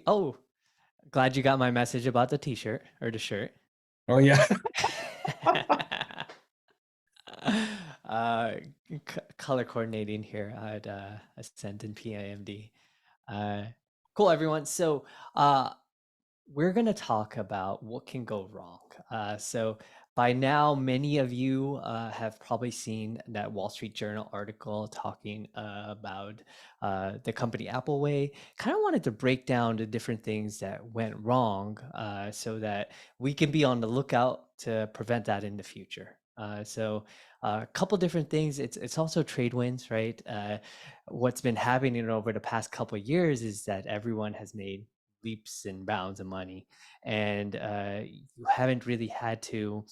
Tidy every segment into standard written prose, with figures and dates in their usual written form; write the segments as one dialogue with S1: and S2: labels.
S1: Oh, glad you got my message about the t-shirt or the shirt.
S2: Oh yeah.
S1: uh, Color coordinating here at Ascent and PIMD. Uh, cool, everyone. So we're going to talk about what can go wrong. So by now, many of you have probably seen that Wall Street Journal article talking about the company Appleway. Kind of wanted to break down the different things that went wrong so that we can be on the lookout to prevent that in the future. So a couple different things. It's also trade winds, right? What's been happening over the past couple of years is that everyone has made leaps and bounds of money, and you haven't really had to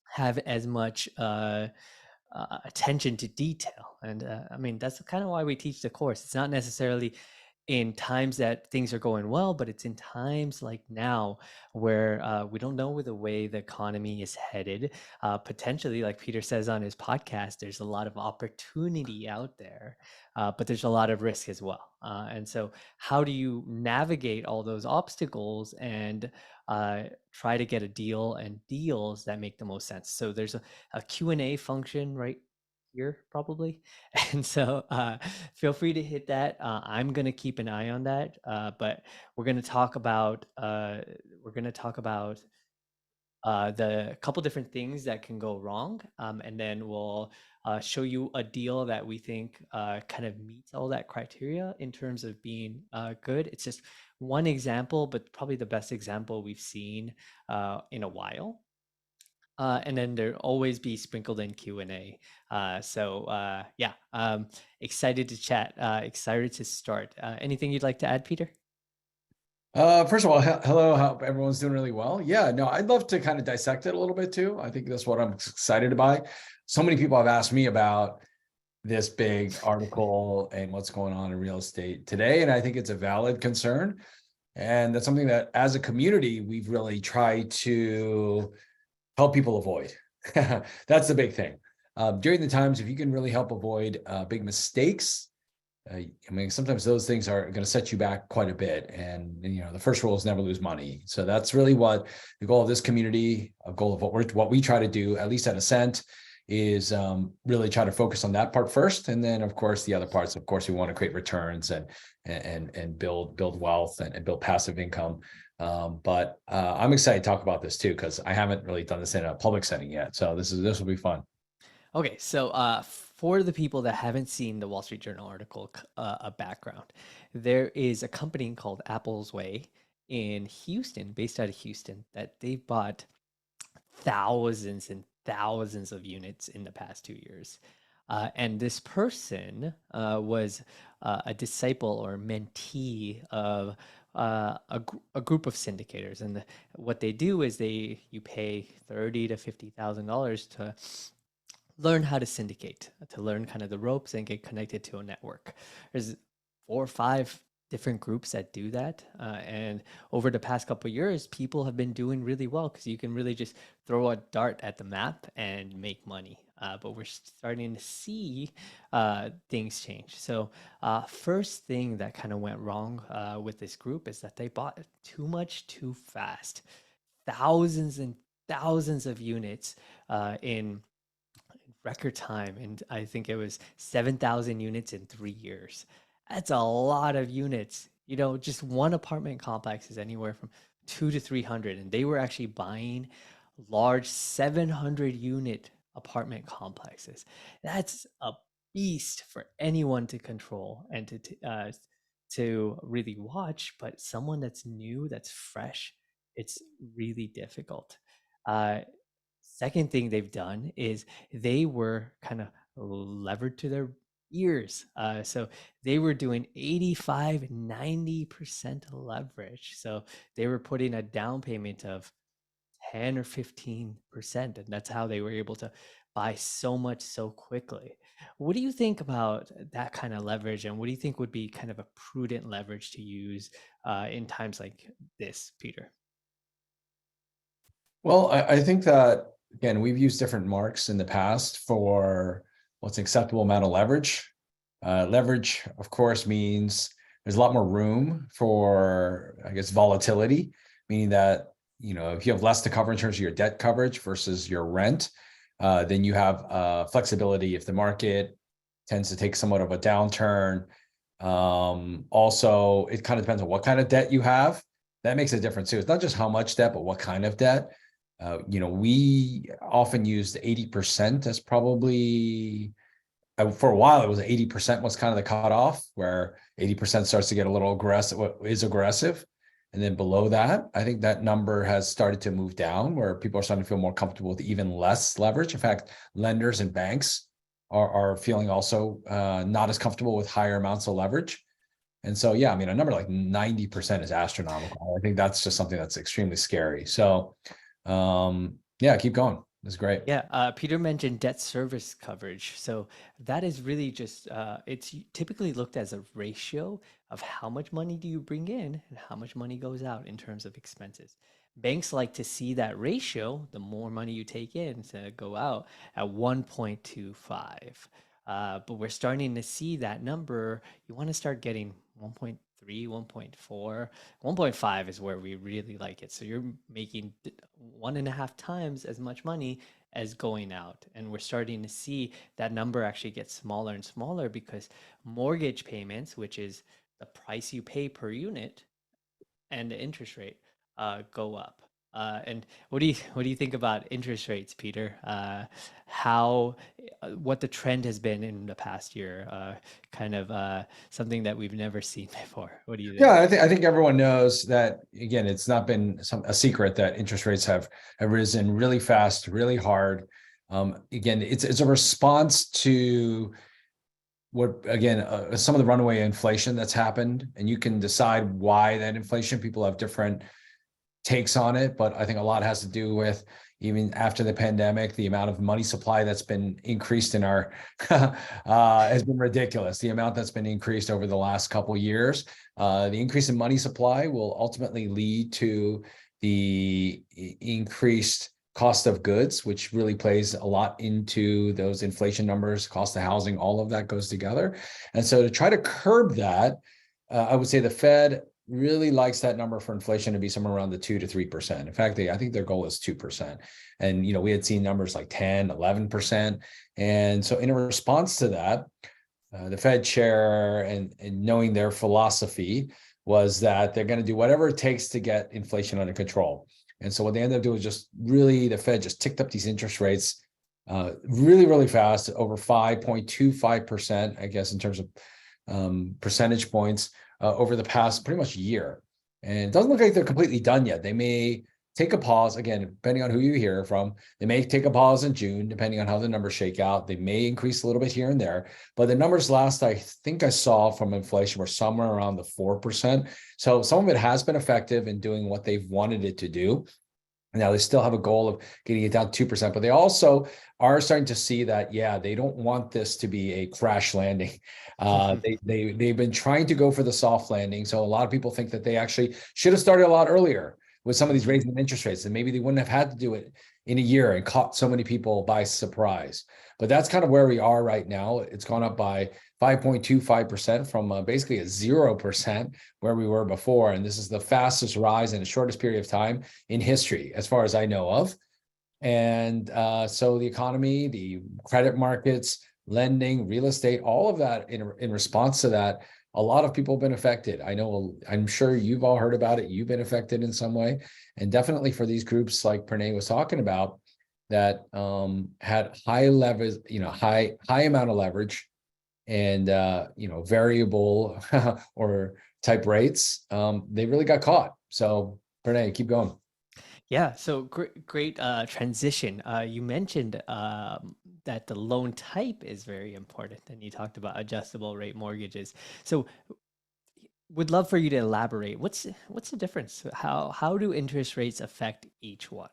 S1: have as much attention to detail. And I mean, that's kind of why we teach the course. It's not necessarily in times that things are going well, but it's in times like now where we don't know where the way the economy is headed. Potentially, like Peter says on his podcast, there's a lot of opportunity out there, but there's a lot of risk as well. And so, how do you navigate all those obstacles and try to get a deal and deals that make the most sense? So there's a Q&A function right here probably. And so feel free to hit that. I'm going to keep an eye on that, but we're going to talk about the couple different things that can go wrong, and then we'll show you a deal that we think kind of meets all that criteria in terms of being good. It's just one example, but probably the best example we've seen in a while. And then there'll always be sprinkled in Q&A. Yeah, excited to chat, excited to start. Anything you'd like to add, Peter?
S2: First of all, hello. Hope everyone's doing really well. Yeah, no, I'd love to kind of dissect it a little bit too. I think that's what I'm excited about. So many people have asked me about this big article and what's going on in real estate today, and I think it's a valid concern. And that's something that as a community, we've really tried to help people avoid. That's the big thing. During the times, if you can really help avoid big mistakes, I mean, sometimes those things are going to set you back quite a bit. And the first rule is never lose money. So that's really what the goal of this community, a goal of what we try to do, at least at Ascent, is really try to focus on that part first. And then, of course, the other parts, of course, we want to create returns and build wealth and build passive income. But I'm excited to talk about this too, because I haven't really done this in a public setting yet. So this will be fun.
S1: Okay, so for the people that haven't seen the Wall Street Journal article, a background, there is a company called Apple's Way in Houston, based out of Houston, that they've bought thousands and thousands of units in the past 2 years. And this person was a disciple or mentee of a group of syndicators. And what they do is you pay $30,000 to $50,000 to learn how to syndicate, to learn kind of the ropes and get connected to a network. There's 4 or 5 different groups that do that. And over the past couple of years, people have been doing really well because you can really just throw a dart at the map and make money. But we're starting to see things change. So first thing that kind of went wrong with this group is that they bought too much too fast. Thousands and thousands of units in record time, and I think it was 7,000 units in 3 years. That's a lot of units. Just one apartment complex is anywhere from 2 to 300, and they were actually buying large 700 unit apartment complexes. That's a beast for anyone to control and to really watch. But someone that's new, that's fresh, it's really difficult. Uh, Second thing they've done is they were kind of levered to their ears. So they were doing 85, 90% leverage. So they were putting a down payment of 10 or 15%. And that's how they were able to buy so much so quickly. What do you think about that kind of leverage? And what do you think would be kind of a prudent leverage to use in times like this, Peter?
S2: Well, I think that, again, we've used different marks in the past for what's an acceptable amount of leverage. Leverage, of course, means there's a lot more room for, I guess, volatility, meaning that, if you have less to cover in terms of your debt coverage versus your rent, then you have flexibility if the market tends to take somewhat of a downturn. Also, it kind of depends on what kind of debt you have. That makes a difference too. It's not just how much debt, but what kind of debt. We often used 80% as probably, for a while, it was 80% was kind of the cutoff, where 80% starts to get a little aggressive, what is aggressive. And then below that, I think that number has started to move down, where people are starting to feel more comfortable with even less leverage. In fact, lenders and banks are feeling also not as comfortable with higher amounts of leverage. And so, yeah, I mean, a number like 90% is astronomical. I think that's just something that's extremely scary. So, yeah, keep going. That's great.
S1: Yeah, Peter mentioned debt service coverage. So that is really just, it's typically looked as a ratio of how much money do you bring in and how much money goes out in terms of expenses. Banks like to see that ratio, the more money you take in to go out, at 1.25. But we're starting to see that number. You want to start getting 1.3, 1.4, 1.5 is where we really like it. So you're making 1.5 times as much money as going out. And we're starting to see that number actually get smaller and smaller because mortgage payments, which is the price you pay per unit, and the interest rate go up. And what do you think about interest rates, Peter? How what the trend has been in the past year? Kind of something that we've never seen before. What do you think?
S2: Yeah, I think everyone knows that, again, it's not been a secret that interest rates have risen really fast, really hard. Again, it's a response to what, again, some of the runaway inflation that's happened, and you can decide why that inflation. People have different takes on it, but I think a lot has to do with, even after the pandemic, the amount of money supply that's been increased in our has been ridiculous. The amount that's been increased over the last couple of years, the increase in money supply will ultimately lead to the increased cost of goods, which really plays a lot into those inflation numbers. Cost of housing, all of that goes together. And so to try to curb that, I would say the Fed really likes that number for inflation to be somewhere around the 2 to 3%. In fact, I think their goal is 2%. And, we had seen numbers like 10, 11%. And so in response to that, the Fed chair, and knowing their philosophy, was that they're going to do whatever it takes to get inflation under control. And so what they ended up doing was just really, the Fed just ticked up these interest rates really, really fast, over 5.25%, I guess, in terms of percentage points over the past pretty much year. And it doesn't look like they're completely done yet. They may take a pause, again, depending on who you hear from. They may take a pause in June, depending on how the numbers shake out. They may increase a little bit here and there, but the numbers last I think I saw from inflation were somewhere around the 4%. So some of it has been effective in doing what they've wanted it to do. Now they still have a goal of getting it down 2%, but they also are starting to see that, yeah, they don't want this to be a crash landing. They've been trying to go for the soft landing. So a lot of people think that they actually should have started a lot earlier with some of these raising interest rates, and maybe they wouldn't have had to do it in a year and caught so many people by surprise. But that's kind of where we are right now. It's gone up by 5.25% from basically a 0% where we were before. And this is the fastest rise in the shortest period of time in history, as far as I know of. And so the economy, the credit markets, lending, real estate, all of that in response to that, a lot of people have been affected. I'm sure you've all heard about it. You've been affected in some way. And definitely for these groups like Pranay was talking about, that had high leverage, high amount of leverage, and variable or type rates, they really got caught. So Pranay, keep going.
S1: Yeah, so great transition. You mentioned that the loan type is very important, and you talked about adjustable rate mortgages. So would love for you to elaborate. What's the difference? How do interest rates affect each one?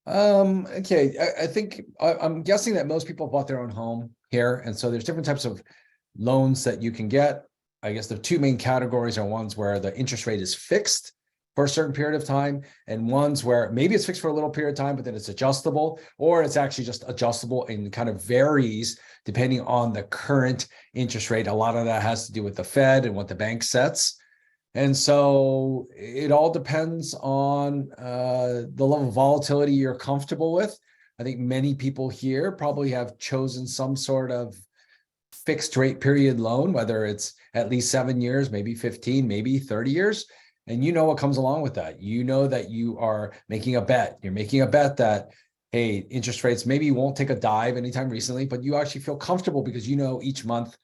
S2: Okay, I think I'm guessing that most people bought their own home here, and so there's different types of loans that you can get. I guess the two main categories are ones where the interest rate is fixed for a certain period of time, and ones where maybe it's fixed for a little period of time, but then it's adjustable, or it's actually just adjustable and kind of varies depending on the current interest rate. A lot of that has to do with the Fed and what the bank sets. And so it all depends on the level of volatility you're comfortable with. I think many people here probably have chosen some sort of fixed rate period loan, whether it's at least 7 years, maybe 15, maybe 30 years. And you know what comes along with that. You know that you are making a bet. You're making a bet that, hey, interest rates maybe won't take a dive anytime recently, but you actually feel comfortable because you know each month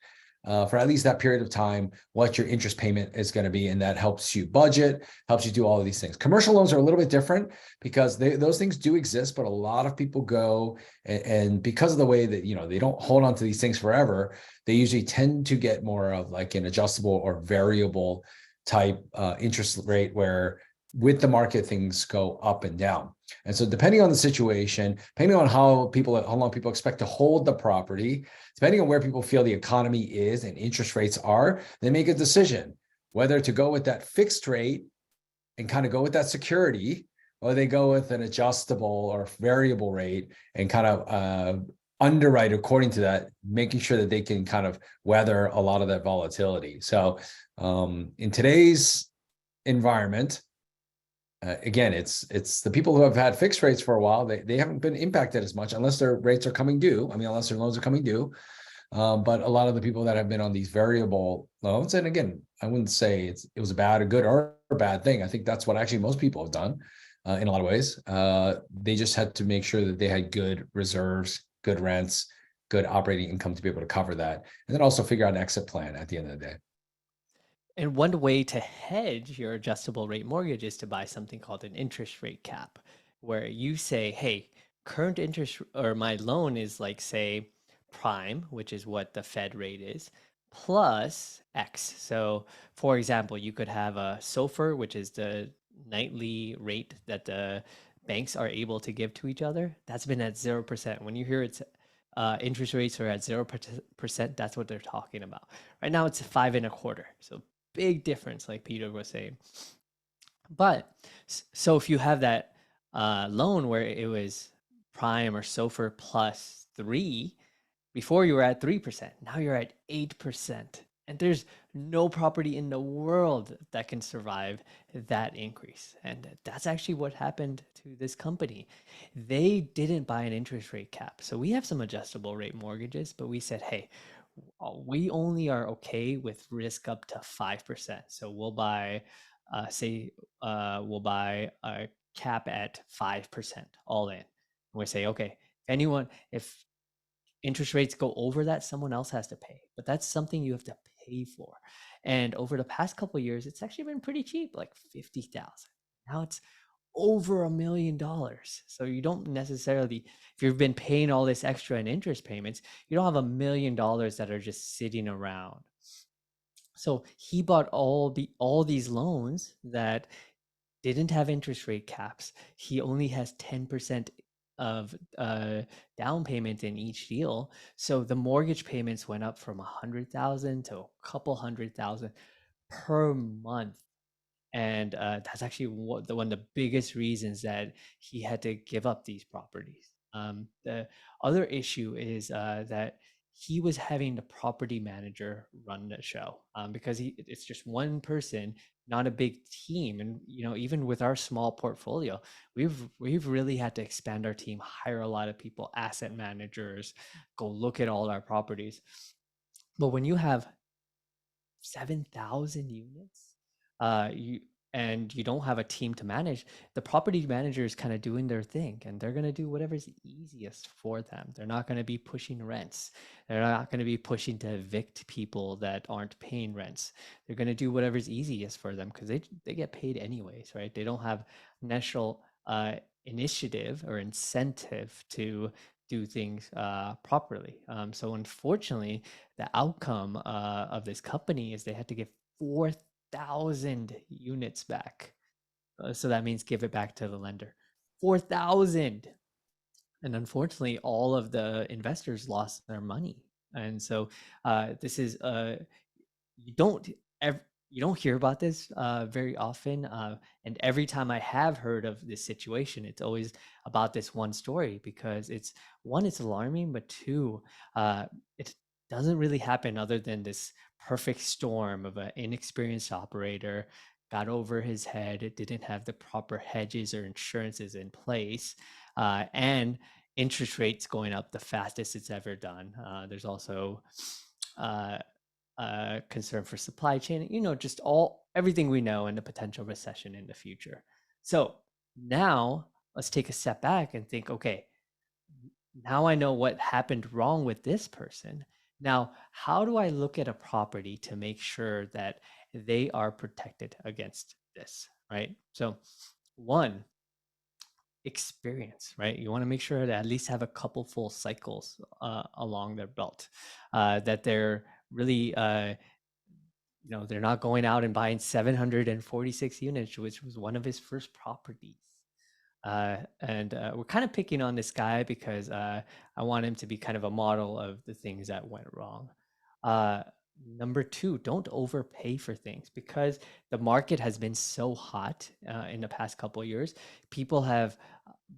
S2: for at least that period of time, what your interest payment is going to be. And that helps you budget, helps you do all of these things. Commercial loans are a little bit different because those things do exist, but a lot of people go and because of the way that, they don't hold on to these things forever, they usually tend to get more of like an adjustable or variable type interest rate where with the market, things go up and down. And so depending on the situation, depending on how long people expect to hold the property, depending on where people feel the economy is and interest rates are, they make a decision whether to go with that fixed rate and kind of go with that security, or they go with an adjustable or variable rate and kind of underwrite according to that, making sure that they can kind of weather a lot of that volatility. So in today's environment, again, it's the people who have had fixed rates for a while, they haven't been impacted as much unless their rates are coming due. I mean, unless their loans are coming due. But a lot of the people that have been on these variable loans, and again, I wouldn't say it was a good or a bad thing. I think that's what actually most people have done in a lot of ways. They just had to make sure that they had good reserves, good rents, good operating income to be able to cover that. And then also figure out an exit plan at the end of the day.
S1: And one way to hedge your adjustable rate mortgage is to buy something called an interest rate cap, where you say, hey, current interest or my loan is like, say, prime, which is what the Fed rate is, plus X. So, for example, you could have a SOFR, which is the nightly rate that the banks are able to give to each other. That's been at 0%. When you hear it's interest rates are at 0%, that's what they're talking about. Right now, it's 5.25. So big difference, like Peter was saying. But so if you have that loan where it was prime or SOFR plus 3, before you were at 3%, now you're at 8%. And there's no property in the world that can survive that increase. And that's actually what happened to this company. They didn't buy an interest rate cap. So we have some adjustable rate mortgages, but we said, hey, we only are okay with risk up to 5%. So we'll buy, we'll buy a cap at 5% all in. And we say, okay, if interest rates go over that, someone else has to pay. But that's something you have to pay for. And over the past couple of years, it's actually been pretty cheap, like 50,000. Now it's over $1 million. So you don't necessarily, if you've been paying all this extra in interest payments, you don't have $1 million that are just sitting around. So he bought all these loans that didn't have interest rate caps. He only has 10% of down payment in each deal. So the mortgage payments went up from 100,000 to a couple 100,000 per month. And that's actually one of the biggest reasons that he had to give up these properties. The other issue is that he was having the property manager run the show because it's just one person, not a big team. And even with our small portfolio, we've really had to expand our team, hire a lot of people, asset managers, go look at all our properties. But when you have 7,000 units, you don't have a team to manage, the property manager is kind of doing their thing, and they're going to do whatever's easiest for them. They're not going to be pushing rents. They're not going to be pushing to evict people that aren't paying rents. They're going to do whatever's easiest for them because they get paid anyways, right? They don't have national initiative or incentive to do things properly. So unfortunately, the outcome of this company is they had to give 4,000 units back. So that means give it back to the lender. 4,000. And unfortunately, all of the investors lost their money. And so this is you don't ever you don't hear about this very often. And every time I have heard of this situation, it's always about this one story because it's one, it's alarming, but two, it doesn't really happen other than this perfect storm of an inexperienced operator got over his head. It didn't have the proper hedges or insurances in place, and interest rates going up the fastest it's ever done. There's also uh, concern for supply chain, just everything we know and the potential recession in the future. So now let's take a step back and think, okay, now I know what happened wrong with this person. Now, how do I look at a property to make sure that they are protected against this, right? So, one, experience, right? You want to make sure to at least have a couple full cycles along their belt, that they're really they're not going out and buying 746 units, which was one of his first properties. And we're kind of picking on this guy because I want him to be kind of a model of the things that went wrong. Uh, Number two, don't overpay for things because the market has been so hot in the past couple of years. People have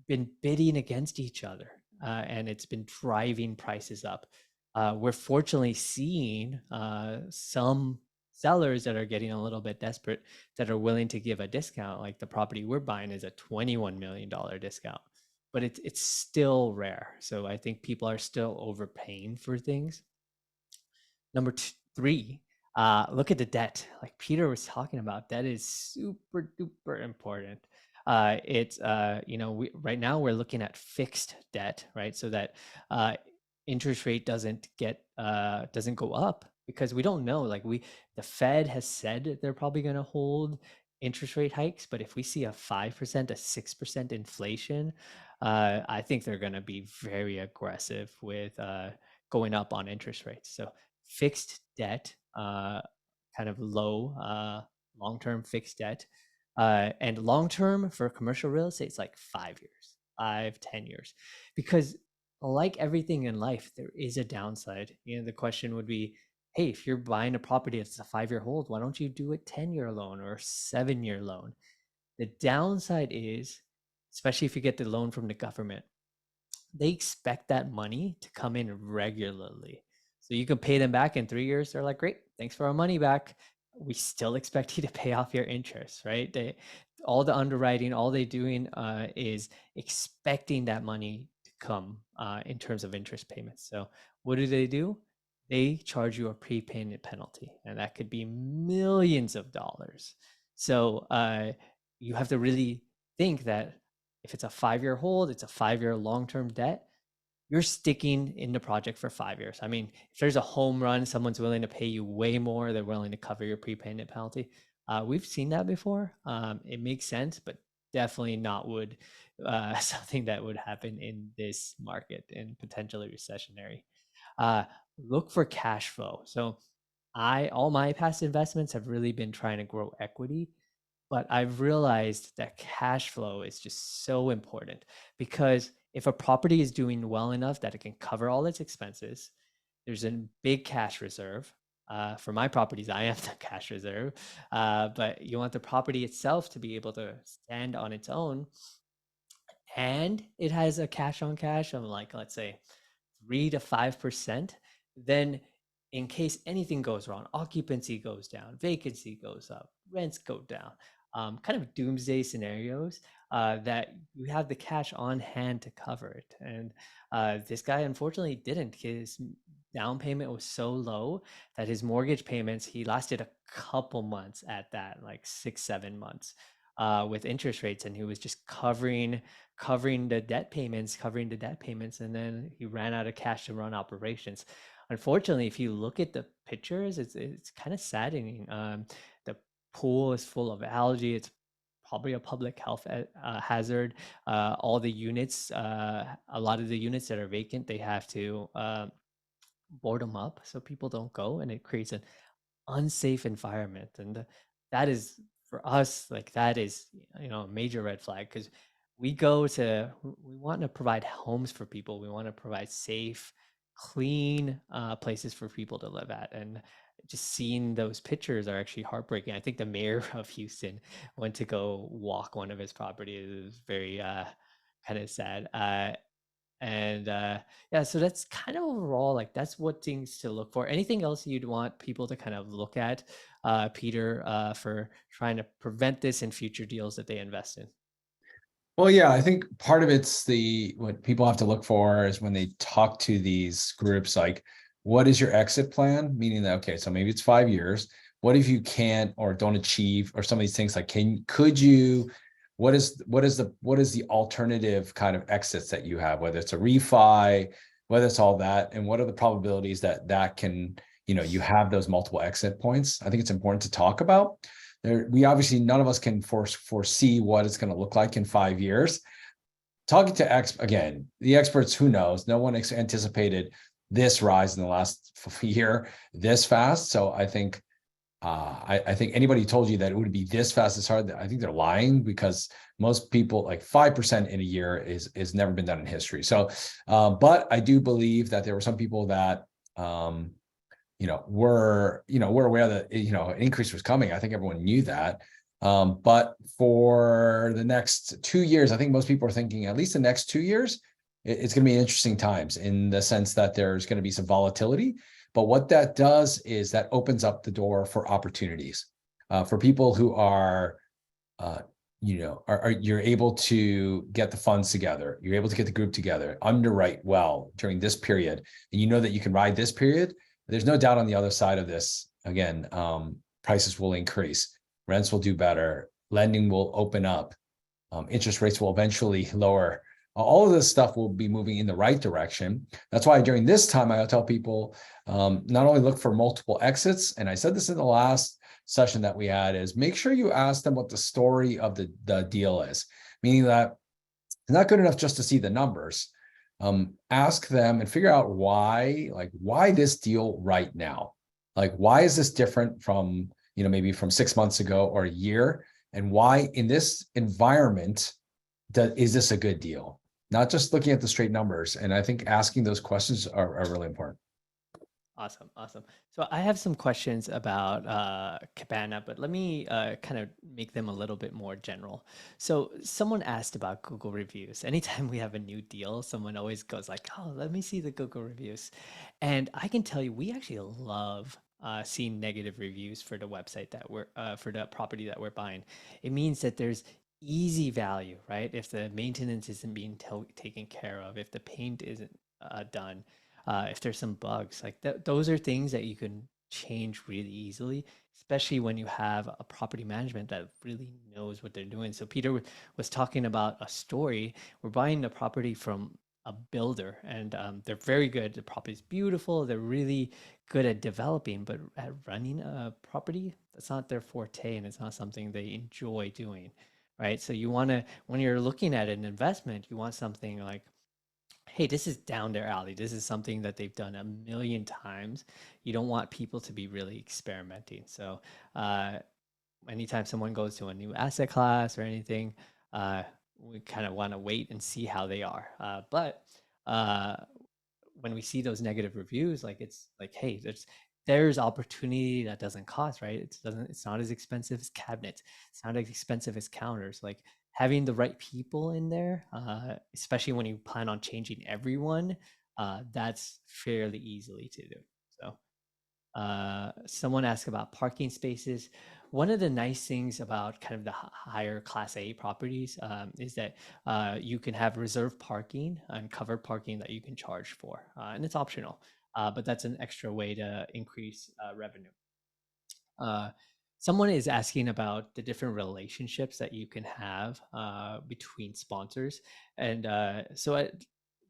S1: been bidding against each other, and it's been driving prices up. We're fortunately seeing some sellers that are getting a little bit desperate that are willing to give a discount. Like the property we're buying is a $21 million discount, but it's still rare. So I think people are still overpaying for things. Number three, look at the debt. Like Peter was talking about, that is super duper important. It's right now we're looking at fixed debt, right? So that interest rate doesn't go up because we don't know. The Fed has said they're probably going to hold interest rate hikes, but if we see a 5%, a 6% inflation, I think they're going to be very aggressive with going up on interest rates. So fixed debt, kind of low long-term fixed debt, and long-term for commercial real estate, it's like 5 years, 5, 10 years, because like everything in life, there is a downside. The question would be, hey, if you're buying a property that's a 5-year hold, why don't you do a 10-year loan or a 7-year loan? The downside is, especially if you get the loan from the government, they expect that money to come in regularly. So you can pay them back in 3 years. They're like, great, thanks for our money back. We still expect you to pay off your interest, right? All the underwriting, all they doing is expecting that money to come in terms of interest payments. So what do? They charge you a prepayment penalty, and that could be millions of dollars. So you have to really think that if it's a 5-year hold, it's a 5-year long-term debt, you're sticking in the project for 5 years. I mean, if there's a home run, someone's willing to pay you way more, they're willing to cover your prepayment penalty. We've seen that before. It makes sense, but definitely not something that would happen in this market and potentially recessionary. Uh, Look for cash flow. So all my past investments have really been trying to grow equity, but I've realized that cash flow is just so important because if a property is doing well enough that it can cover all its expenses, there's a big cash reserve. For my properties, I have the cash reserve, but you want the property itself to be able to stand on its own, and it has a cash on cash of, like, let's say 3 to 5%, then in case anything goes wrong, occupancy goes down, vacancy goes up, rents go down, kind of doomsday scenarios, that you have the cash on hand to cover it. And this guy unfortunately didn't. His down payment was so low that his mortgage payments, he lasted a couple months at that, like 6, 7 months. With interest rates, and he was just covering the debt payments, and then he ran out of cash to run operations. Unfortunately, if you look at the pictures, it's kind of saddening. The pool is full of algae. It's probably a public health hazard. All the units, a lot of the units that are vacant, they have to board them up so people don't go, and it creates an unsafe environment. And that is, for us, like, that is a major red flag, because we want to provide homes for people. We want to provide safe, clean places for people to live at. And just seeing those pictures are actually heartbreaking. I think the mayor of Houston went to go walk one of his properties. It was very kind of sad. And yeah, so that's kind of overall, like that's what things to look for. Anything else you'd want people to kind of look at, Peter, for trying to prevent this in future deals that they invest in?
S2: Well, yeah, I think part of it's what people have to look for is when they talk to these groups, like, what is your exit plan? Meaning that, okay, so maybe it's 5 years. What if you can't or don't achieve or some of these things like could you, what is the alternative kind of exits that you have, whether it's a refi, whether it's all that, and what are the probabilities that can, you have those multiple exit points? I think it's important to talk about. We obviously, none of us can foresee what it's going to look like in 5 years. Talking to again, the experts, who knows? No one anticipated this rise in the last year this fast. So I think I think anybody who told you that it would be this fast as hard, I think they're lying, because most people, like 5% in a year is never been done in history. So, but I do believe that there were some people that we're aware that an increase was coming. I think everyone knew that. But for the next 2 years, I think most people are thinking at least the next 2 years, it's going to be interesting times, in the sense that there's going to be some volatility. But what that does is that opens up the door for opportunities for people who are, you're able to get the funds together. You're able to get the group together, underwrite well during this period, and you know that you can ride this period. There's no doubt on the other side of this, again, prices will increase, rents will do better, lending will open up, interest rates will eventually lower. All of this stuff will be moving in the right direction. That's why during this time, I tell people, not only look for multiple exits, and I said this in the last session that we had, is make sure you ask them what the story of the deal is, meaning that it's not good enough just to see the numbers. Ask them and figure out why this deal right now? Like, why is this different from, maybe from 6 months ago or a year? And why in this environment is this a good deal? Not just looking at the straight numbers. And I think asking those questions are really important.
S1: Awesome, awesome. So I have some questions about Cabana, but let me kind of make them a little bit more general. So someone asked about Google reviews. Anytime we have a new deal, someone always goes like, "Oh, let me see the Google reviews," and I can tell you, we actually love seeing negative reviews for the website that we're for the property that we're buying. It means that there's easy value, right? If the maintenance isn't being taken care of, if the paint isn't done, if there's some bugs, like those are things that you can change really easily, especially when you have a property management that really knows what they're doing. So Peter was talking about a story. We're buying a property from a builder, and they're very good. The property's beautiful. They're really good at developing, but at running a property, that's not their forte, and it's not something they enjoy doing, right? So you want to, when you're looking at an investment, you want something like, hey, this is down their alley. This is something that they've done a million times. You don't want people to be really experimenting. So uh, anytime someone goes to a new asset class or anything, we kind of want to wait and see how they are. But uh, when we see those negative reviews, like it's like, hey, there's opportunity that doesn't cost, right? It's not as expensive as cabinets. It's not as expensive as counters. Like having the right people in there, especially when you plan on changing everyone, that's fairly easily to do. So someone asked about parking spaces. One of the nice things about kind of the higher Class A properties is that you can have reserved parking and covered parking that you can charge for, and it's optional, but that's an extra way to increase revenue. Uh, Someone is asking about the different relationships that you can have between sponsors, and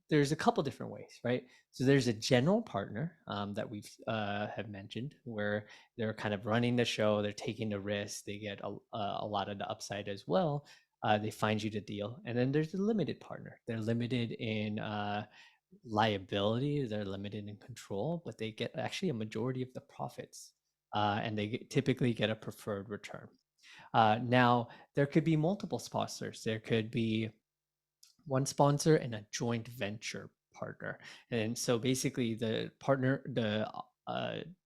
S1: there's a couple different ways, right? So there's a general partner that we've have mentioned, where they're kind of running the show, they're taking the risk, they get a lot of the upside as well. They find you the deal, and then there's a limited partner. They're limited in liability, they're limited in control, but they get actually a majority of the profits, and they typically get a preferred return. Now, there could be multiple sponsors. There could be one sponsor and a joint venture partner. And so basically, the partner, the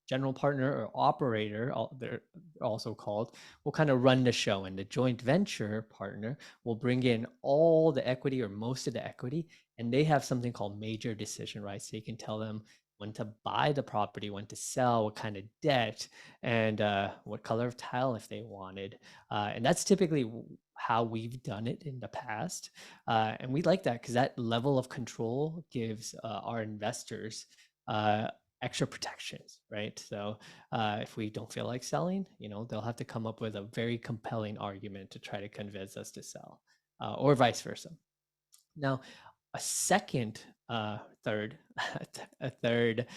S1: general partner or operator, they're also called, will kind of run the show, and the joint venture partner will bring in all the equity or most of the equity, and they have something called major decision rights. They can tell them when to buy the property, when to sell, what kind of debt, and what color of tile if they wanted. And that's typically how we've done it in the past. And we like that because that level of control gives our investors extra protections, right? So if we don't feel like selling, they'll have to come up with a very compelling argument to try to convince us to sell, or vice versa. Now, a second, third, a third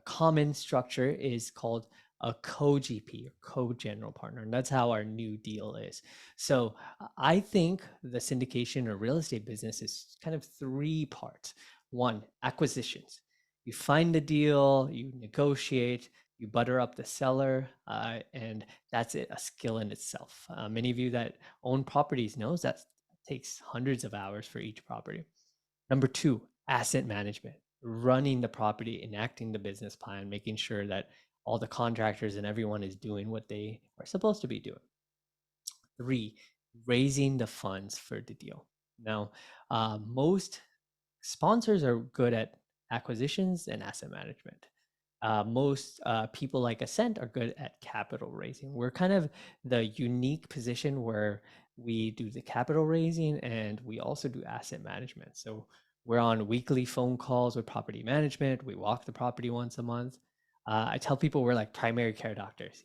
S1: common structure is called a co-GP or co-general partner, and that's how our new deal is. So I think the syndication or real estate business is kind of three parts. One, acquisitions. You find the deal, you negotiate, you butter up the seller, and that's it, a skill in itself. Many of you that own properties knows that takes hundreds of hours for each property. Number two, asset management, running the property, enacting the business plan, making sure that all the contractors and everyone is doing what they are supposed to be doing. Three, raising the funds for the deal. Now, most sponsors are good at acquisitions and asset management. Most people like Ascent are good at capital raising. We're kind of the unique position where we do the capital raising and we also do asset management. So we're on weekly phone calls with property management. We walk the property once a month. I tell people we're like primary care doctors.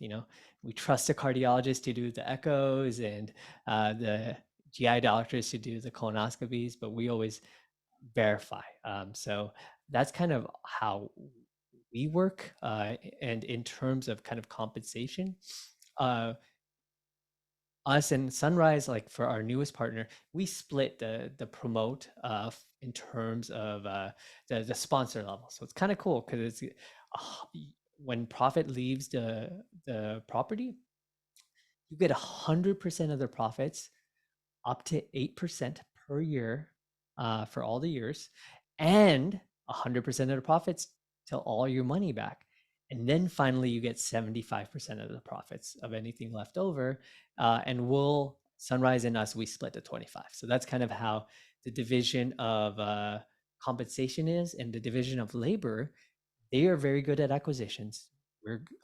S1: We trust the cardiologist to do the echoes and the GI doctors to do the colonoscopies, but we always verify. So that's kind of how we work. And in terms of kind of compensation, us and Sunrise, like for our newest partner, we split the promote in terms of the sponsor level. So it's kind of cool because it's when profit leaves the property, you get 100% of the profits, up to 8% per year for all the years, and 100% of the profits till all your money back. And then finally, you get 75% of the profits of anything left over. And Sunrise and us, we split to 25. So that's kind of how the division of compensation is, and the division of labor. They are very good at acquisitions.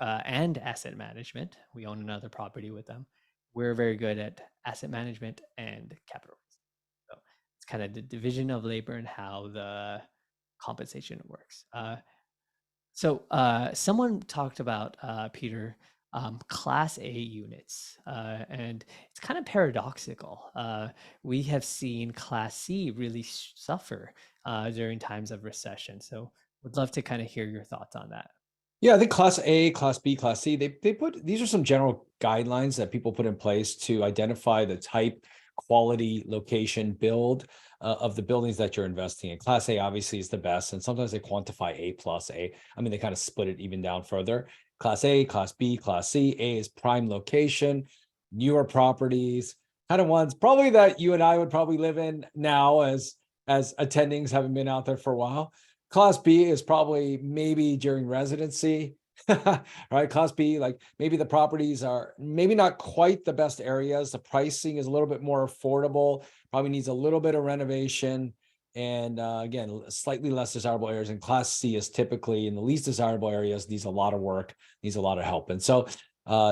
S1: And asset management. We own another property with them. We're very good at asset management and capital. So it's kind of the division of labor and how the compensation works. So someone talked about, Peter, Class A units, and it's kind of paradoxical. We have seen Class C really suffer during times of recession. So would love to kind of hear your thoughts on that.
S2: Yeah, I think Class A, Class B, Class C, they put, these are some general guidelines that people put in place to identify the type, quality, location, build of the buildings that you're investing in. Class A obviously is the best, and sometimes they quantify A plus A. I mean, they kind of split it even down further. Class A, Class B, Class C. A is prime location, newer properties, kind of ones probably that you and I would probably live in now as attendings, having been out there for a while. Class B is probably maybe during residency, right? Class B, like maybe the properties are maybe not quite the best areas. The pricing is a little bit more affordable, probably needs a little bit of renovation. And again, slightly less desirable areas. And Class C is typically in the least desirable areas, needs a lot of work, needs a lot of help. And so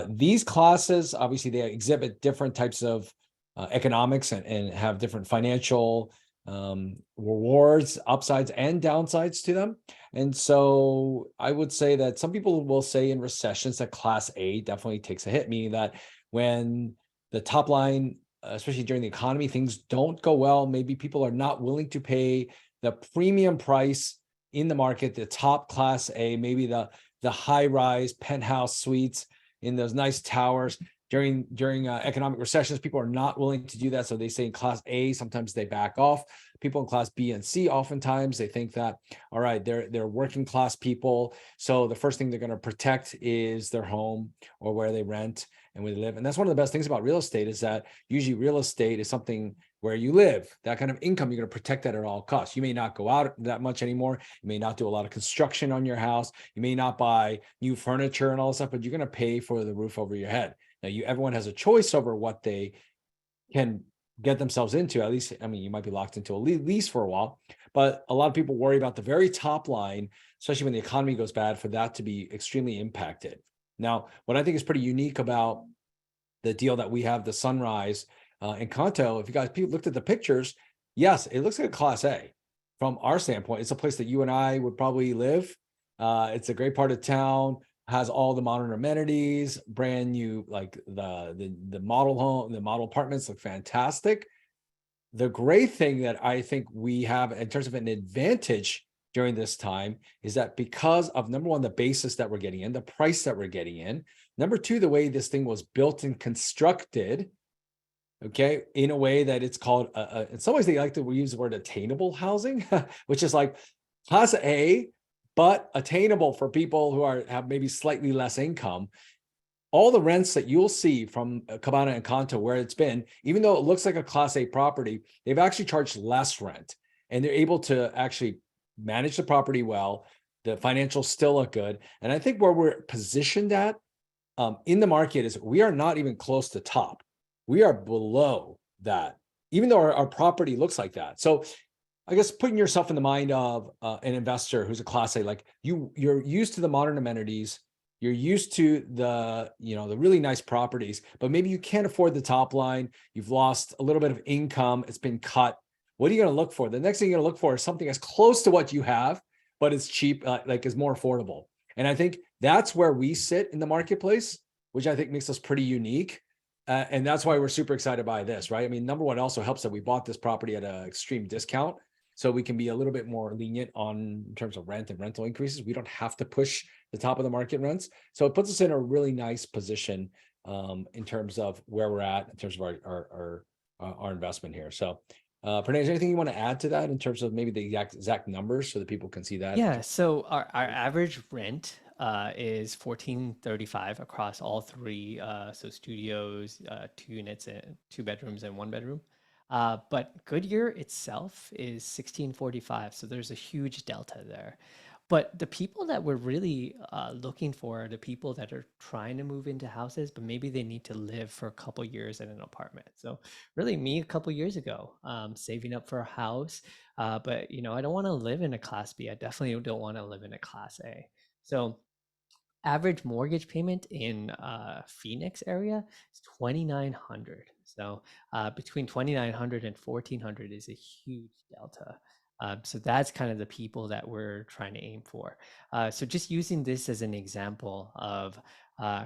S2: these classes, obviously they exhibit different types of economics and have different financial rewards, upsides and downsides to them. And so I would say that some people will say in recessions that Class A definitely takes a hit, meaning that when the top line, especially during the economy, things don't go well, maybe people are not willing to pay the premium price in the market, the top Class A, maybe the high rise penthouse suites in those nice towers. during economic recessions, people are not willing to do that. So they say in class A, sometimes they back off. People in class B and C, oftentimes they think that, all right, they're working class people. So the first thing they're going to protect is their home or where they rent and where they live. And that's one of the best things about real estate, is that usually real estate is something where you live, that kind of income, you're going to protect that at all costs. You may not go out that much anymore. You may not do a lot of construction on your house. You may not buy new furniture and all this stuff, but you're going to pay for the roof over your head. Now, everyone has a choice over what they can get themselves into. At least, I mean, you might be locked into a lease for a while, but a lot of people worry about the very top line, especially when the economy goes bad, for that to be extremely impacted. Now, what I think is pretty unique about the deal that we have, the Sunrise in Kanto, if you guys looked at the pictures, yes, it looks like a Class A. From our standpoint, it's a place that you and I would probably live. It's a great part of town, has all the modern amenities, brand new, like the model home, the model apartments look fantastic. The great thing that I think we have in terms of an advantage during this time is that because of, number one, the basis that we're getting in, the price that we're getting in, number two, the way this thing was built and constructed, okay, in a way that it's called, in some ways they like to use the word attainable housing, which is like class A, but attainable for people who have maybe slightly less income. All the rents that you'll see from Cabana and Kanto, where it's been, even though it looks like a Class A property, they've actually charged less rent, and they're able to actually manage the property well. The financials still look good. And I think where we're positioned at in the market is we are not even close to top. We are below that, even though our property looks like that. So I guess putting yourself in the mind of an investor who's a Class A, like you're used to the modern amenities, you're used to the really nice properties, but maybe you can't afford the top line. You've lost a little bit of income. It's been cut. What are you going to look for? The next thing you're going to look for is something as close to what you have, but it's cheap, like is more affordable. And I think that's where we sit in the marketplace, which I think makes us pretty unique. And that's why we're super excited by this, right? I mean, number one, it also helps that we bought this property at an extreme discount. So we can be a little bit more lenient in terms of rent and rental increases. We don't have to push the top of the market rents. So it puts us in a really nice position in terms of where we're at, in terms of our investment here. So Pranay, is there anything you want to add to that in terms of maybe the exact numbers so that people can see that?
S1: Yeah, so our average rent is 1435 across all three. So studios, 2 units, and 2 bedrooms and 1 bedroom. But Goodyear itself is 1645. So there's a huge delta there. But the people that we're really looking for are the people that are trying to move into houses, but maybe they need to live for a couple years in an apartment. So really, me a couple years ago, saving up for a house, but I don't want to live in a Class B. I definitely don't want to live in a Class A. So average mortgage payment in Phoenix area is 2,900. So between 2,900 and 1,400 is a huge delta. So that's kind of the people that we're trying to aim for. So just using this as an example of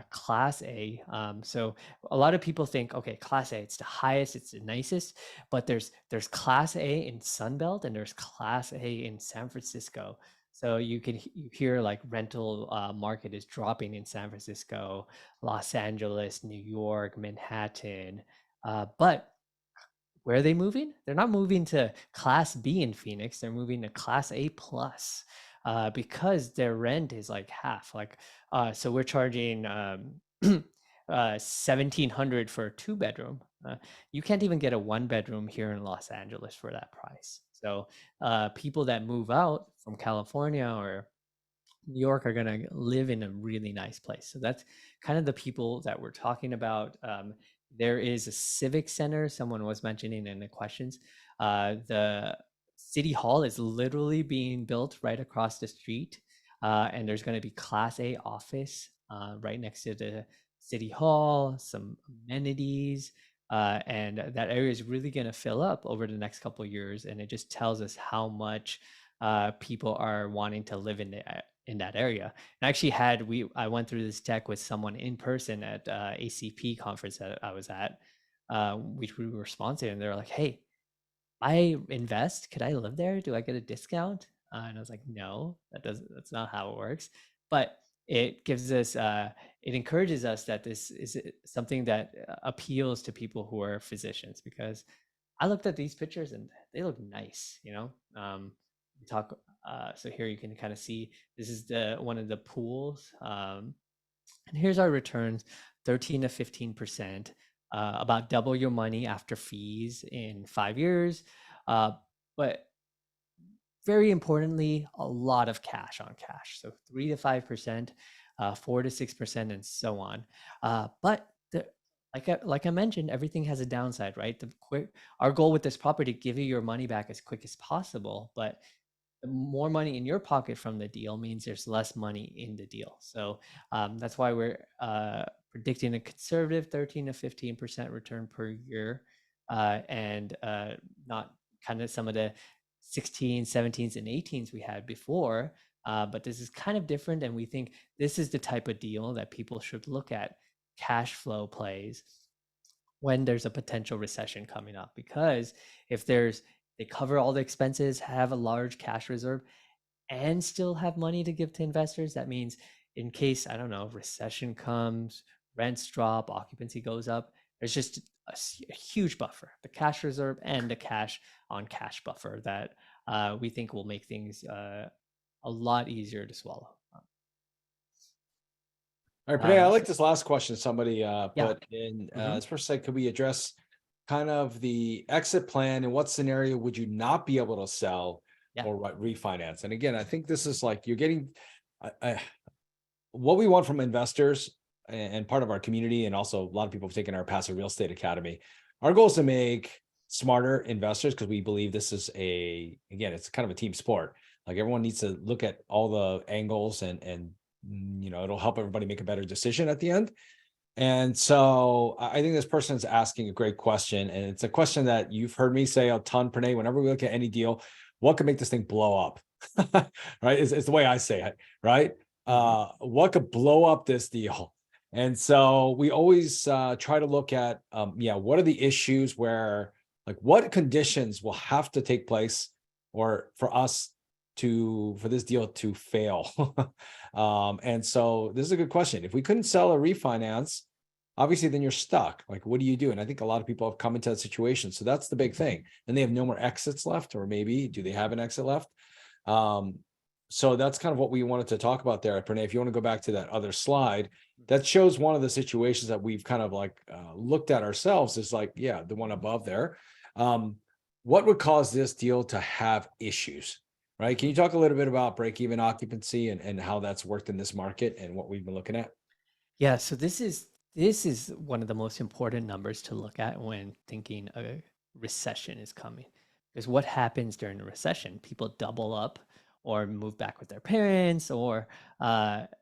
S1: Class A. So a lot of people think, okay, Class A, it's the highest, it's the nicest, but there's Class A in Sunbelt and there's Class A in San Francisco. So you hear like rental market is dropping in San Francisco, Los Angeles, New York, Manhattan, but where are they moving? They're not moving to Class B in Phoenix. They're moving to Class A plus because their rent is like half. Like, so we're charging 1,700 for a 2 bedroom. You can't even get a 1 bedroom here in Los Angeles for that price. So people that move out from California or New York are going to live in a really nice place. So that's kind of the people that we're talking about. There is a civic center, someone was mentioning in the questions. The city hall is literally being built right across the street. And there's going to be Class A office right next to the city hall, some amenities. And that area is really going to fill up over the next couple of years. And it just tells us how much people are wanting to live in that area. And I actually I went through this deck with someone in person at ACP conference that I was at, which we were sponsored, and they're like, "Hey, I invest. Could I live there? Do I get a discount?" And I was like, "No, that's not how it works." But it gives us it encourages us that this is something that appeals to people who are physicians, because I looked at these pictures and they look nice, you know. We talk so here you can kind of see this is the one of the pools, and here's our returns: 13 to 15%, about double your money after fees in 5 years. But very importantly, a lot of cash on cash. So 3 to 5%, 4 to 6%, and so on. But like I mentioned, everything has a downside, right? Our goal with this property, give you your money back as quick as possible, but the more money in your pocket from the deal means there's less money in the deal. So that's why we're predicting a conservative 13 to 15% return per year, and not kind of some of the 16s, 17s, and 18s we had before. But this is kind of different, and we think this is the type of deal that people should look at, cash flow plays, when there's a potential recession coming up. Because if they cover all the expenses, have a large cash reserve, and still have money to give to investors, that means in case, I don't know, recession comes, rents drop, occupancy goes up, there's just a huge buffer, the cash reserve and the cash on cash buffer that we think will make things a lot easier to swallow.
S2: All right, Pranay, I like
S1: So
S2: this last question somebody
S1: yeah.
S2: put in.
S1: Mhm.
S2: This person said, could we address kind of the exit plan and what scenario would you not be able to sell
S1: Yeah.
S2: or refinance? And again, I think this is like you're getting what we want from investors and part of our community, and also a lot of people have taken our Passive Real Estate Academy. Our goal is to make smarter investors because we believe this is again, it's kind of a team sport. Like everyone needs to look at all the angles and it'll help everybody make a better decision at the end. And so I think this person is asking a great question, and it's a question that you've heard me say a ton, Pranay. Whenever we look at any deal, what could make this thing blow up? Right? It's the way I say it, right?
S1: Mhm.
S2: What could blow up this deal? And so we always try to look at, what are the issues where, like, what conditions will have to take place or for this deal to fail? And so this is a good question. If we couldn't sell or refinance, obviously then you're stuck. Like, what do you do? And I think a lot of people have come into that situation. So that's the big thing. And they have no more exits left, or maybe do they have an exit left? So that's kind of what we wanted to talk about there. Pranay, if you want to go back to that other slide, that shows one of the situations that we've kind of like looked at ourselves is like, yeah, the one above there. What would cause this deal to have issues? Right? Can you
S1: Mhm.
S2: talk a little bit about break-even occupancy and how that's worked in this market and what we've been looking at?
S1: Yeah, so this is one of the most important numbers to look at when thinking a recession is coming. Because what happens during a recession? People double up or move back with their parents, or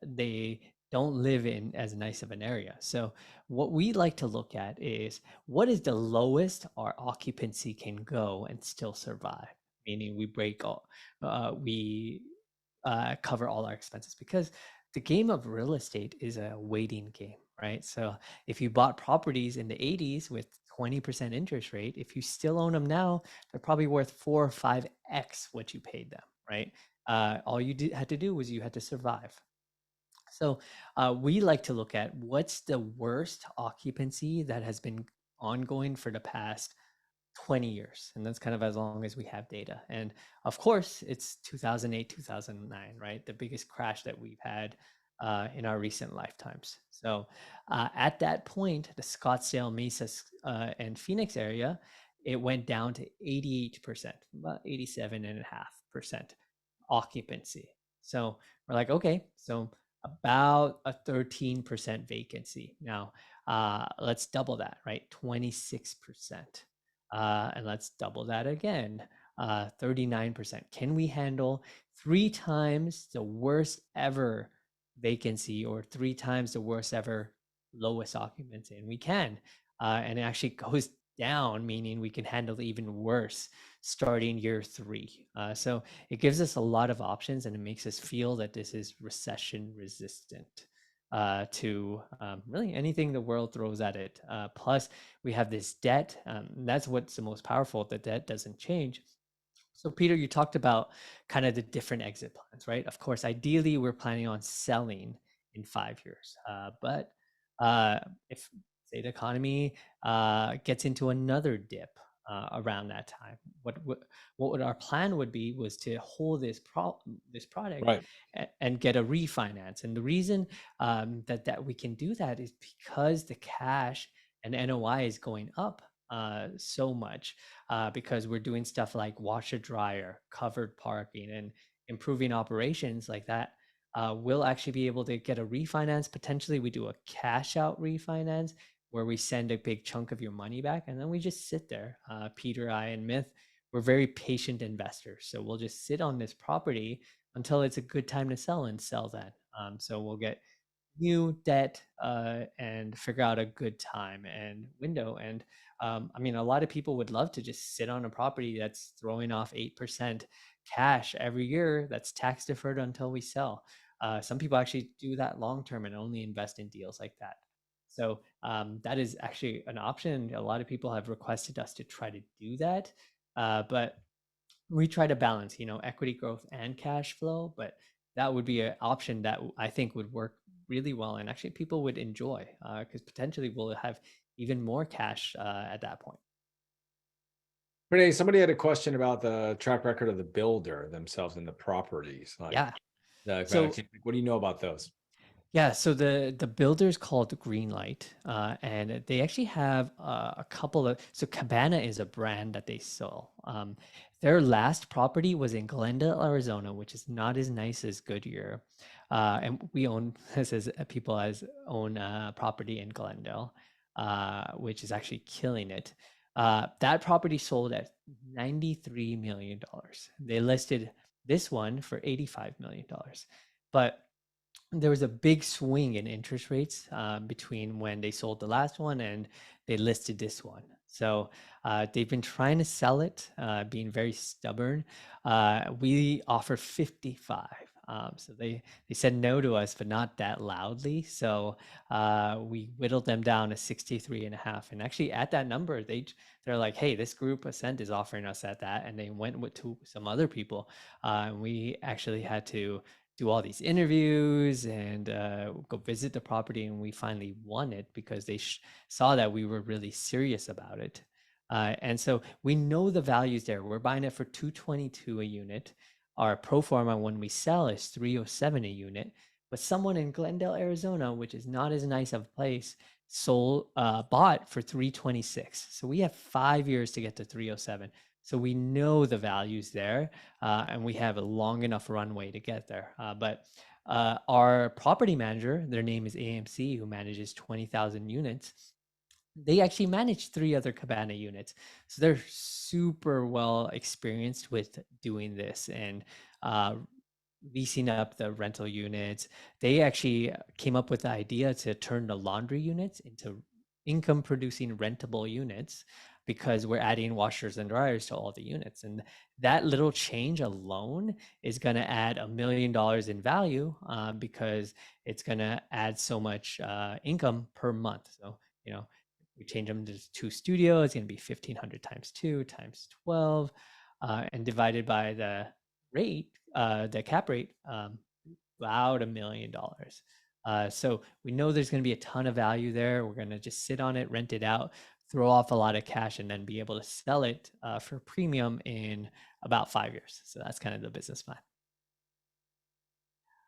S1: they don't live in as nice of an area. So what we like to look at is, what is the lowest our occupancy can go and still survive? Meaning we cover all our expenses, because the game of real estate is a waiting game, right? So if you bought properties in the 80s with 20% interest rate, if you still own them now, they're probably worth 4 or 5x what you paid them, right? All you had to do was you had to survive. So we like to look at what's the worst occupancy that has been ongoing for the past 20 years, and that's kind of as long as we have data. And of course it's 2008, 2009, right? The biggest crash that we've had in our recent lifetimes. So at that point, the Scottsdale, Mesa, and Phoenix area, it went down to 88%, about 87.5% occupancy. So we're like, okay, so about a 13% vacancy. Now, let's double that, right? 26%. And let's double that again, 39%. Can we handle 3 times the worst ever vacancy, or 3 times the worst ever lowest occupancy? And we can. And it actually goes down, meaning we can handle even worse starting year 3. So it gives us a lot of options, and it makes us feel that this is recession resistant to really anything the world throws at it. Plus, we have this debt. That's what's the most powerful. The debt doesn't change. So, Peter, you talked about kind of the different exit plans, right? Of course, ideally, we're planning on selling in 5 years. But uh, if say the economy gets into another dip around that time, what would our plan would be was to hold this product
S2: Right.
S1: and get a refinance. And the reason that we can do that is because the cash and NOI is going up so much because we're doing stuff like washer dryer, covered parking, and improving operations like that. We'll actually be able to get a refinance. Potentially, we do a cash out refinance where we send a big chunk of your money back, and then we just sit there. Peter, I, and Myth, we're very patient investors, so we'll just sit on this property until it's a good time to sell and sell that. So we'll get new debt and figure out a good time and window. And I mean, a lot of people would love to just sit on a property that's throwing off 8% cash every year that's tax deferred until we sell. Some people actually do that long term and only invest in deals like that. So that is actually an option. A lot of people have requested us to try to do that. But we try to balance, equity growth and cash flow, but that would be an option that I think would work really well, and actually people would enjoy because potentially we'll have even more cash at that point.
S2: Renee, somebody had a question about the track record of the builder themselves and the properties. Like,
S1: Yeah. So
S2: what do you know about those?
S1: yeah, so the builder's called Greenlight, and they actually have a couple of. So Cabana is a brand that they sell. Their last property was in Glendale, Arizona, which is not as nice as Goodyear, and we own this as people as own property in Glendale, which is actually killing it. That property sold at $93 million. They listed this one for $85 million, but there was a big swing in interest rates between when they sold the last one and they listed this one. So they've been trying to sell it, being very stubborn. We offer 55. So they said no to us, but not that loudly. So we whittled them down to 63 and a half. And actually at that number, they're like, hey, this group Ascent is offering us at that. And they went to some other people. And we actually had to do all these interviews and go visit the property, and we finally won it because they saw that we were really serious about it. And so we know the values there. We're buying it for 222 a unit. Our pro forma when we sell is 307 a unit. But someone in Glendale, Arizona, which is not as nice of a place, bought for 326. So we have 5 years to get to 307. So we know the values there, and we have a long enough runway to get there. But our property manager, their name is AMC, who manages 20,000 units. They actually manage 3 other Cabana units. So they're super well experienced with doing this and leasing up the rental units. They actually came up with the idea to turn the laundry units into income producing rentable units because we're adding washers and dryers to all the units. And that little change alone is going to add $1 million in value because it's going to add so much income per month. So, we change them to 2 studios, it's going to be 1,500 times 2 times 12 and divided by the rate, the cap rate, about $1 million. So we know there's going to be a ton of value there. We're going to just sit on it, rent it out, throw off a lot of cash, and then be able to sell it for premium in about 5 years. So that's kind of the business plan.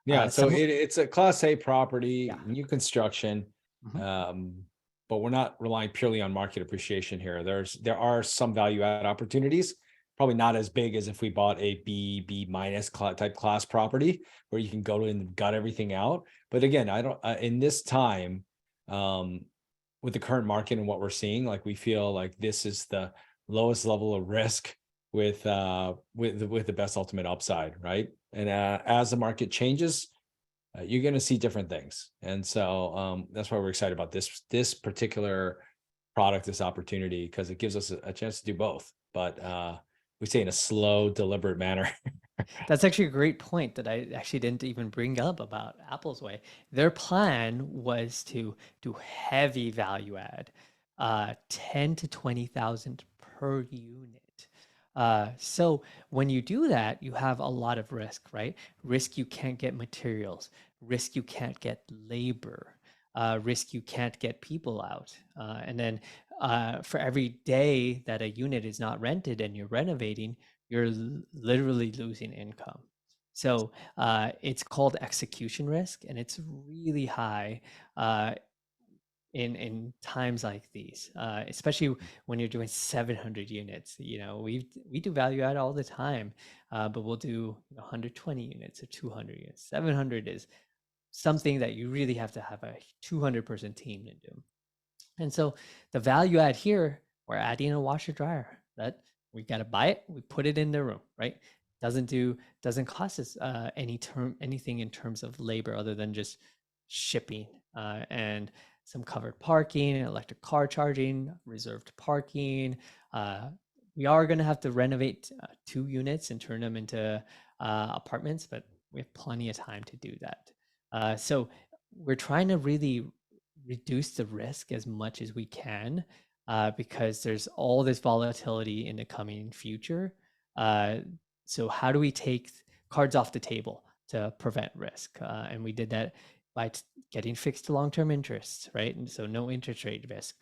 S2: Yeah, so it's a Class A property,
S1: Yeah.
S2: new construction,
S1: Mhm.
S2: but we're not relying purely on market appreciation here. There are some value add opportunities, probably not as big as if we bought a B minus type class property where you can go in and gut everything out. But again, I don't in this time, with the current market and what we're seeing, like we feel like this is the lowest level of risk with the best ultimate upside, right? And as the market changes, you're going to see different things, and so that's why we're excited about this particular product, this opportunity, because it gives us a chance to do both. But we say in a slow, deliberate manner.
S1: That's actually a great point that I actually didn't even bring up about Apple's Way. Their plan was to do heavy value add, 10 to 20,000 per unit. So when you do that, you have a lot of risk, right? Risk you can't get materials, risk you can't get labor, risk you can't get people out. And then for every day that a unit is not rented and you're renovating, you're literally losing income. So it's called execution risk, and it's really high in times like these, especially when you're doing 700 units. We do value add all the time, but we'll do 120 units or 200 units. 700 is something that you really have to have a 200-person team to do. And so the value add here, we're adding a washer dryer that we got to buy it, we put it in the room, right? Doesn't cost us anything in terms of labor other than just shipping and some covered parking, electric car charging, reserved parking. We are going to have to renovate 2 units and turn them into apartments, but we have plenty of time to do that. So we're trying to really reduce the risk as much as we can because there's all this volatility in the coming future. So how do we take cards off the table to prevent risk? And we did that by getting fixed long-term interests, right? And so no interest rate risk.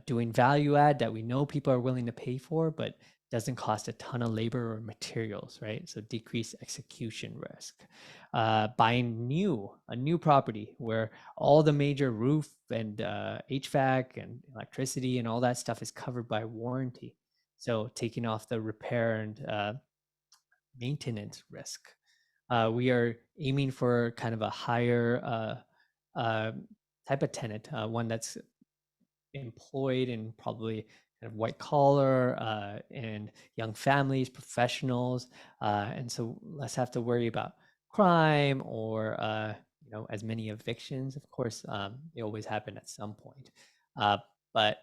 S1: Doing value add that we know people are willing to pay for, but doesn't cost a ton of labor or materials, right? So decrease execution risk. Buying a new property where all the major roof and HVAC and electricity and all that stuff is covered by warranty. So taking off the repair and maintenance risk. We are aiming for kind of a higher type of tenant, one that's employed and probably kind of white collar and young families, professionals, and so less have to worry about crime or as many evictions. Of course, they always happen at some point, but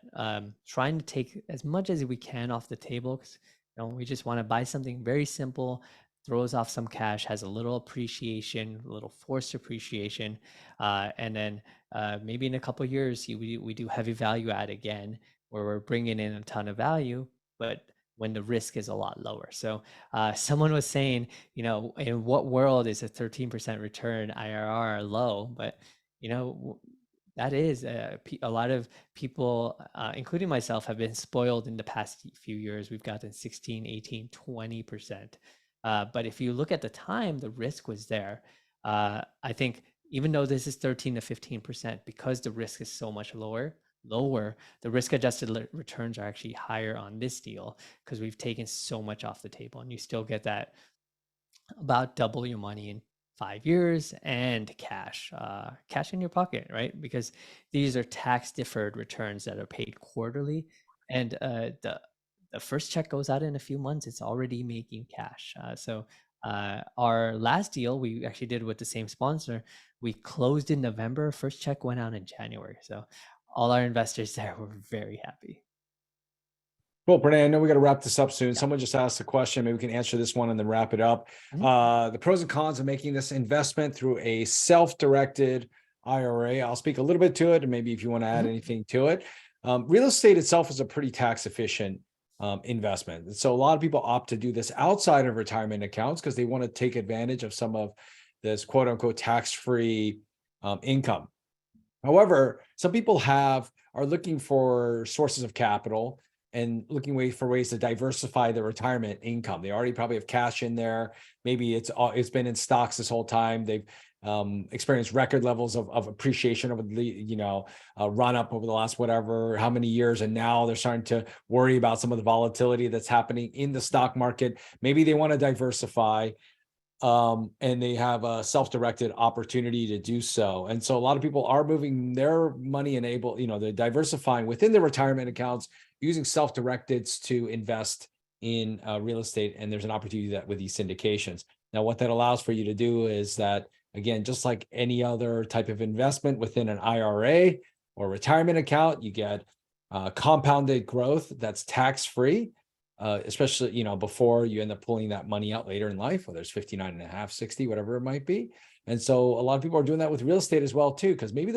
S1: trying to take as much as we can off the table because we just want to buy something very simple, throws off some cash, has a little appreciation, a little forced appreciation, and then maybe in a couple of years we do heavy value add again, where we're bringing in a ton of value, but when the risk is a lot lower. So someone was saying, in what world is a 13% return IRR low? But that is a lot of people, including myself, have been spoiled in the past few years. We've gotten 16, 18, 20%. But if you look at the time, the risk was there. I think even though this is 13 to 15%, because the risk is so much lower, the risk adjusted returns are actually higher on this deal because we've taken so much off the table, and you still get that about double your money in 5 years and cash in your pocket, right? Because these are tax deferred returns that are paid quarterly, and the first check goes out in a few months. It's already making cash. So our last deal we actually did with the same sponsor, we closed in November. First check went out in January. So all our investors there were very happy.
S2: Cool, Pranay. I know we got to wrap this up soon.
S1: Yeah.
S2: Someone just asked a question. Maybe we can answer this one and then wrap it up.
S1: Mhm.
S2: The pros and cons of making this investment through a self-directed IRA. I'll speak a little bit to it, and maybe if you want to add anything to it. Real estate itself is a pretty tax efficient investment. And so a lot of people opt to do this outside of retirement accounts because they want to take advantage of some of this quote unquote tax-free income. However, some people are looking for sources of capital and looking for ways to diversify their retirement income. They already probably have cash in there. Maybe it's been in stocks this whole time. They've experienced record levels of appreciation over the run up over the last how many years, and now they're starting to worry about some of the volatility that's happening in the stock market. Maybe they want to diversify. And they have a self-directed opportunity to do so. And so a lot of people are moving their money and they're diversifying within their retirement accounts using self-directeds to invest in real estate. And there's an opportunity that with these syndications. Now, what that allows for you to do is that, again, just like any other type of investment within an IRA or retirement account, you get compounded growth that's tax-free. Especially, before you end up pulling that money out later in life, whether it's 59 and a half, 60, whatever it might be. And so a lot of people are doing that with real estate as well, too, because maybe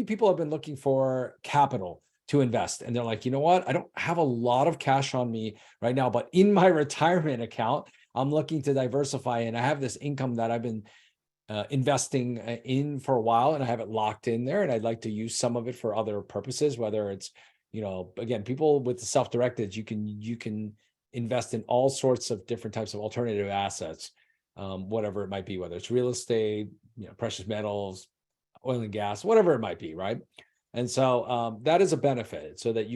S2: people have been looking for capital to invest. And they're like, you know what? I don't have a lot of cash on me right now, but in my retirement account, I'm looking to diversify. And I have this income that I've been investing in for a while, and I have it locked in there, and I'd like to use some of it for other purposes, whether it's, again, people with the self-directed, you can invest in all sorts of different types of alternative assets, whatever it might be, whether it's real estate, precious metals, oil and gas, whatever it might be, right? And so that is a benefit, so that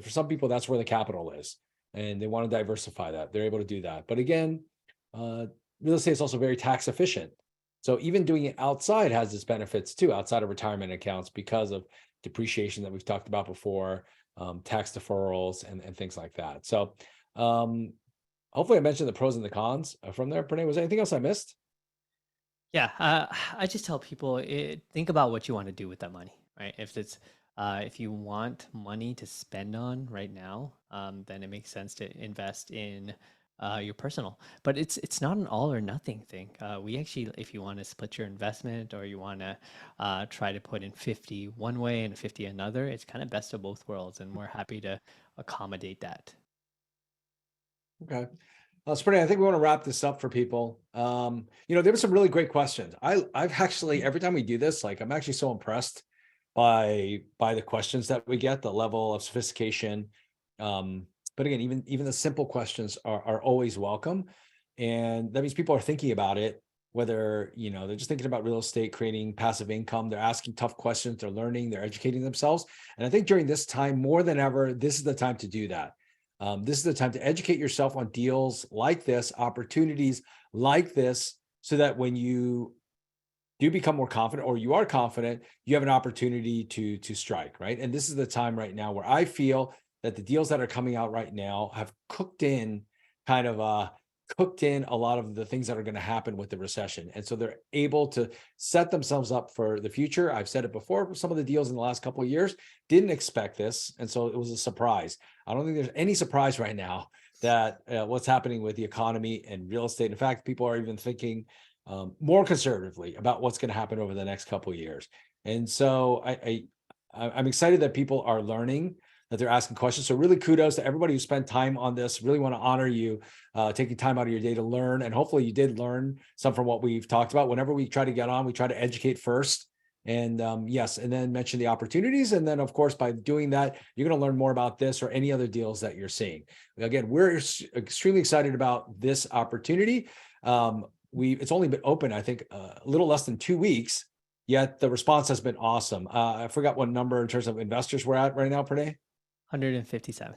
S2: for some people, that's where the capital is, and they want to diversify that. They're able to do that. But again, uh, real estate is also very tax efficient. So even doing it outside has its benefits too, outside of retirement accounts, because of depreciation that we've talked about before, tax deferrals, and things like that. So hopefully I mentioned the pros and the cons from there. Pranay, was there anything else I missed?
S1: Yeah, I just tell people think about what you want to do with that money, right? If you want money to spend on right now, then it makes sense to invest in your personal. But it's not an all or nothing thing. We actually, if you want to split your investment or you want to try to put in 50 one way and 50 another, it's kind of best of both worlds, and we're happy to accommodate that.
S2: Okay. Sprinty, I think we want to wrap this up for people. There were some really great questions. I've actually, every time we do this, like, I'm actually so impressed by the questions that we get, the level of sophistication. But again, even the simple questions are always welcome. And that means people are thinking about it, whether, they're just thinking about real estate, creating passive income, they're asking tough questions, they're learning, they're educating themselves. And I think during this time, more than ever, this is the time to do that. This is the time to educate yourself on deals like this, opportunities like this, so that when you do become more confident, or you are confident, you have an opportunity to strike, right? And this is the time right now where I feel that the deals that are coming out right now have kind of cooked in a lot of the things that are going to happen with the recession. And so they're able to set themselves up for the future. I've said it before, some of the deals in the last couple of years didn't expect this. And so it was a surprise. I don't think there's any surprise right now that what's happening with the economy and real estate. In fact, people are even thinking more conservatively about what's going to happen over the next couple of years. And so I'm excited that people are learning, that they're asking questions. So really kudos to everybody who spent time on this. Really want to honor you taking time out of your day to learn. And hopefully you did learn some from what we've talked about. Whenever we try to get on, we try to educate first. And yes, and then mention the opportunities. And then, of course, by doing that, you're going to learn more about this or any other deals that you're seeing. Again, we're extremely excited about this opportunity. It's only been open, I think, a little less than 2 weeks, yet the response has been awesome. I forgot what number in terms of investors we're at right now per day.
S1: 157.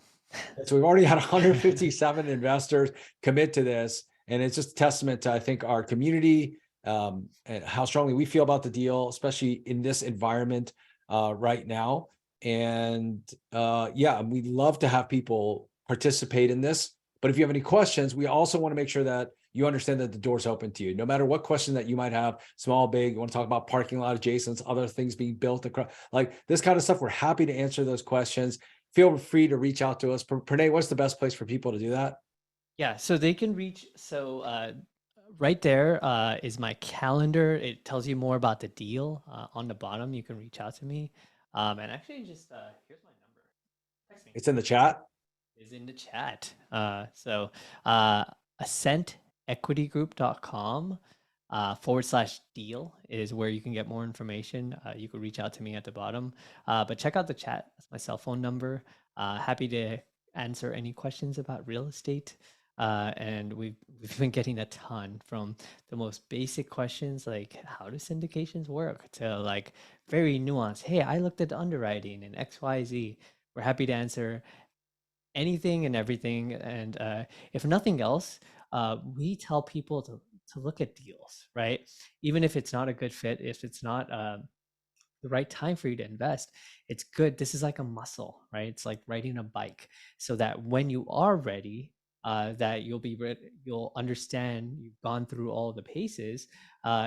S2: So we've already had 157 investors commit to this, and it's just a testament to, I think, our community, and how strongly we feel about the deal, especially in this environment right now. And yeah, we'd love to have people participate in this. But if you have any questions, we also want to make sure that you understand that the door's open to you. No matter what question that you might have, small, big, you want to talk about parking lot adjacents, other things being built across, like this kind of stuff, we're happy to answer those questions. Feel free to reach out to us. Pranay, what's the best place for people to do that?
S1: Yeah, so they can reach. Right there is my calendar. It tells you more about the deal. On the bottom, you can reach out to me. And actually, just here's my number. Text me.
S2: It's in the chat.
S1: Is in the chat. So ascentequitygroup.com /deal is where you can get more information. You can reach out to me at the bottom. But check out the chat. That's my cell phone number. Happy to answer any questions about real estate. And we've been getting a ton, from the most basic questions like how do syndications work to like very nuanced. Hey, I looked at underwriting and XYZ. We're happy to answer anything and everything. And if nothing else, we tell people to look at deals, right? Even if it's not a good fit, if it's not the right time for you to invest, it's good. This is like a muscle, right? It's like riding a bike, so that when you are ready, that you'll understand you've gone through all the paces,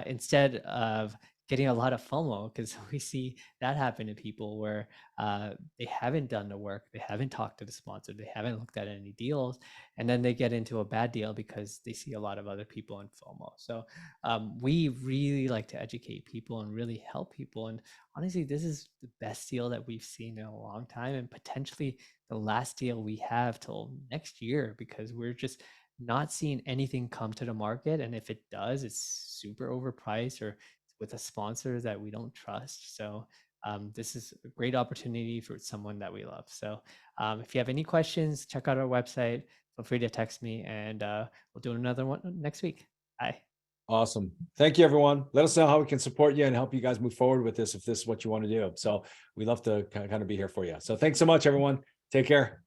S1: instead of getting a lot of FOMO, because we see that happen to people where they haven't done the work, they haven't talked to the sponsor, they haven't looked at any deals, and then they get into a bad deal because they see a lot of other people in FOMO. So we really like to educate people and really help people. And honestly, this is the best deal that we've seen in a long time, and potentially the last deal we have till next year, because we're just not seeing anything come to the market. And if it does, it's super overpriced or with a sponsor that we don't trust. So this is a great opportunity for someone that we love. So if you have any questions, check out our website. Feel free to text me, and we'll do another one next week. Bye.
S2: Awesome. Thank you, everyone. Let us know how we can support you and help you guys move forward with this if this is what you want to do. So we love to kind of be here for you. So thanks so much, everyone. Take care.